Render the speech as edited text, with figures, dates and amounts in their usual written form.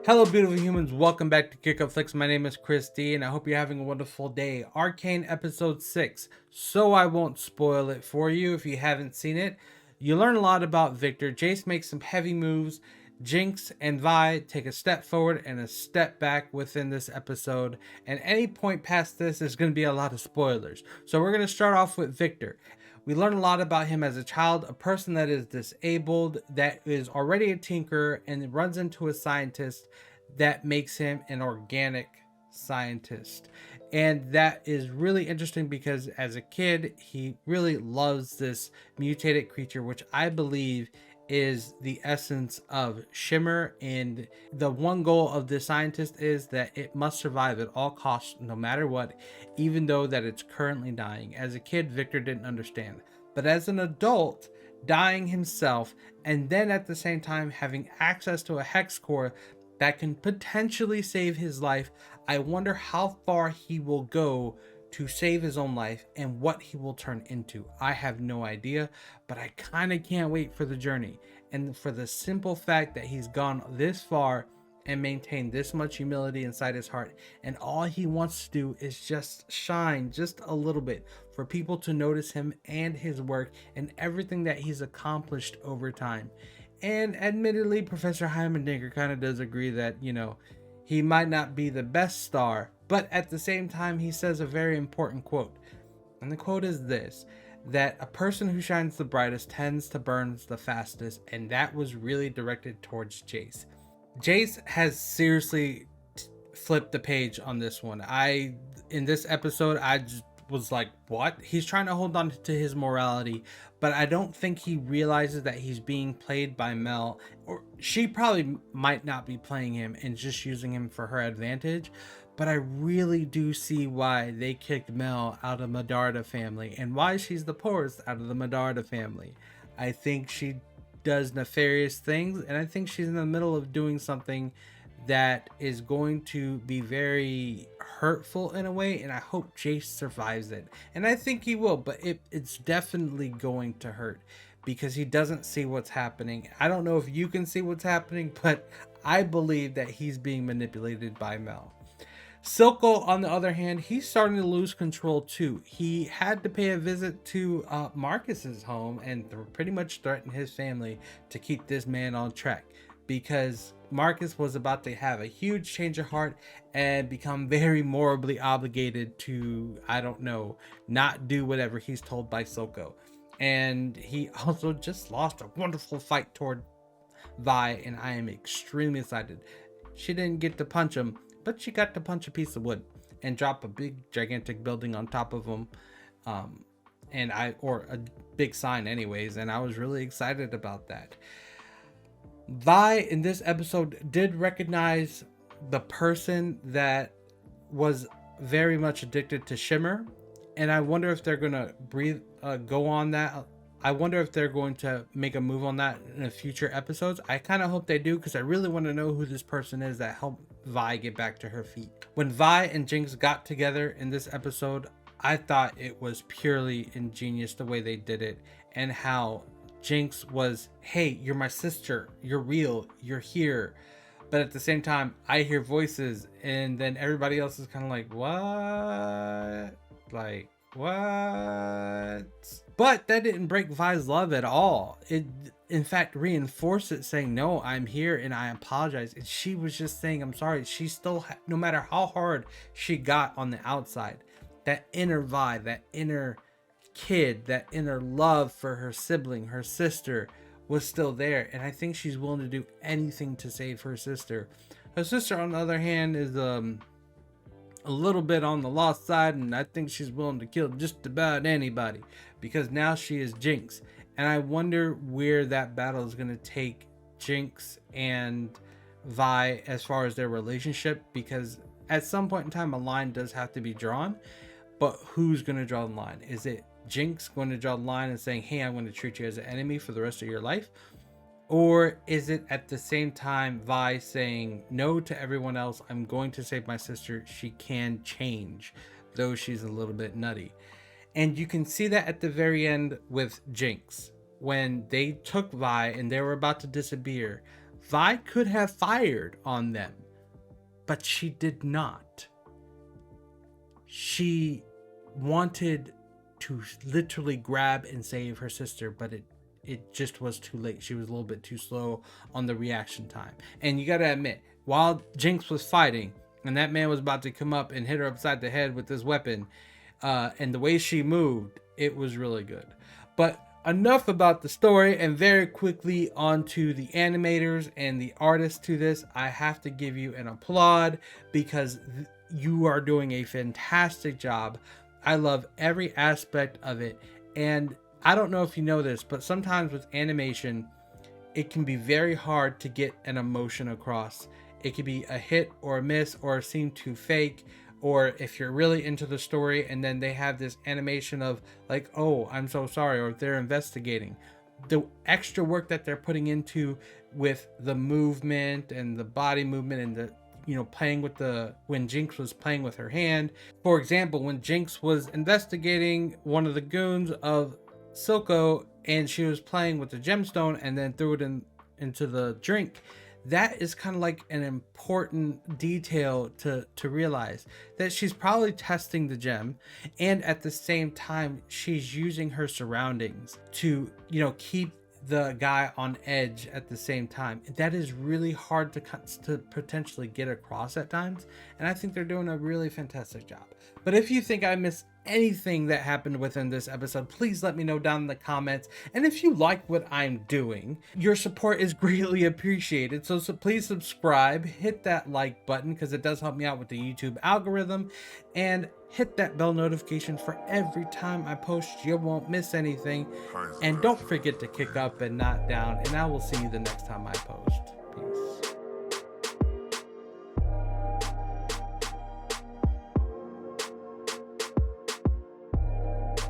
Hello, beautiful humans. Welcome back to Kick Up Flicks. My name is Chris D, and I hope you're having a wonderful day. Arcane episode 6. So I won't spoil it for you if you haven't seen it. You learn a lot about Victor. Jayce makes some heavy moves. Jinx and Vi take a step forward and a step back within this episode. And any point past this is going to be a lot of spoilers. So we're going to start off with Victor. We learn a lot about him as a child, a person that is disabled, that is already a tinkerer, and runs into a scientist that makes him an organic scientist. And that is really interesting because as a kid, he really loves this mutated creature, which I believe is the essence of Shimmer. And the one goal of this scientist is that it must survive at all costs, no matter what, even though that it's currently dying. As a kid, Victor didn't understand, but as an adult, dying himself and then at the same time having access to a hex core that can potentially save his life, I wonder how far he will go to save his own life and what he will turn into. I have no idea, but I kind of can't wait for the journey. And for the simple fact that he's gone this far and maintained this much humility inside his heart, and all he wants to do is just shine just a little bit for people to notice him and his work and everything that he's accomplished over time. And admittedly, Professor Heimendinger kind of does agree that, he might not be the best star, but at the same time, he says a very important quote. And the quote is this, that a person who shines the brightest tends to burn the fastest, and that was really directed towards Jayce. Jayce has seriously flipped the page on this one. In this episode, I just was like, what? He's trying to hold on to his morality, but I don't think he realizes that he's being played by Mel, or she probably might not be playing him and just using him for her advantage. But I really do see why they kicked Mel out of Medarda family and why she's the poorest out of the Medarda family. I think she does nefarious things, and I think she's in the middle of doing something that is going to be very hurtful in a way, and I hope Jayce survives it. And I think he will, but it's definitely going to hurt because he doesn't see what's happening. I don't know if you can see what's happening, but I believe that he's being manipulated by Mel. Silco, on the other hand, he's starting to lose control too. He had to pay a visit to Marcus's home and pretty much threaten his family to keep this man on track, because Marcus was about to have a huge change of heart and become very morally obligated to, not do whatever he's told by Silco. And he also just lost a wonderful fight toward Vi, and I am extremely excited. She didn't get to punch him, but she got to punch a piece of wood and drop a big gigantic building on top of him. Or a big sign anyways, and I was really excited about that. Vi in this episode did recognize the person that was very much addicted to Shimmer, and I wonder if they're gonna go on that. I wonder if they're going to make a move on that in the future episodes. I kind of hope they do, because I really want to know who this person is that helped Vi get back to her feet. When Vi and Jinx got together in this episode, I thought it was purely ingenious the way they did it, and how Jinx was, hey, you're my sister, you're real, you're here. But at the same time, I hear voices, and then everybody else is kind of like, what? Like, what? But that didn't break Vi's love at all. It, in fact, reinforced it, saying, no, I'm here and I apologize. And she was just saying, I'm sorry. She still, no matter how hard she got on the outside, that inner Vi, that inner kid, that inner love for her sibling, her sister, was still there. And I think she's willing to do anything to save her sister. Her sister, on the other hand, is a little bit on the lost side, and I think she's willing to kill just about anybody, because now she is Jinx. And I wonder where that battle is going to take Jinx and Vi as far as their relationship, because at some point in time a line does have to be drawn. But who's going to draw the line? Is it Jinx going to draw the line and saying, hey, I'm going to treat you as an enemy for the rest of your life? Or is it at the same time Vi saying no to everyone else? I'm going to save my sister. She can change, though she's a little bit nutty. And you can see that at the very end with Jinx. when they took Vi and they were about to disappear, Vi could have fired on them, but she did not. She wanted to literally grab and save her sister, but it just was too late. She was a little bit too slow on the reaction time. And you gotta admit, while Jinx was fighting and that man was about to come up and hit her upside the head with this weapon, and the way she moved, it was really good. But enough about the story, and very quickly onto the animators and the artists to this. I have to give you an applaud because you are doing a fantastic job. I love every aspect of it. And I don't know if you know this, but sometimes with animation, it can be very hard to get an emotion across. It could be a hit or a miss, or seem too fake, or if you're really into the story and then they have this animation of like, oh, I'm so sorry, or they're investigating. The extra work that they're putting into with the movement and the body movement and the, you know, playing with the, when Jinx was playing with her hand. For example, when Jinx was investigating one of the goons of Silco and she was playing with the gemstone and then threw it into the drink, that is kind of like an important detail to realize, that she's probably testing the gem, and at the same time she's using her surroundings to, you know, keep the guy on edge at the same time. That is really hard to potentially get across at times, and I think they're doing a really fantastic job. But if you think I missed anything that happened within this episode, please let me know down in the comments. And if you like what I'm doing, your support is greatly appreciated. So please subscribe, hit that like button because it does help me out with the YouTube algorithm, and hit that bell notification for every time I post. You won't miss anything. And don't forget to kick up and not down, and I will see you the next time I post.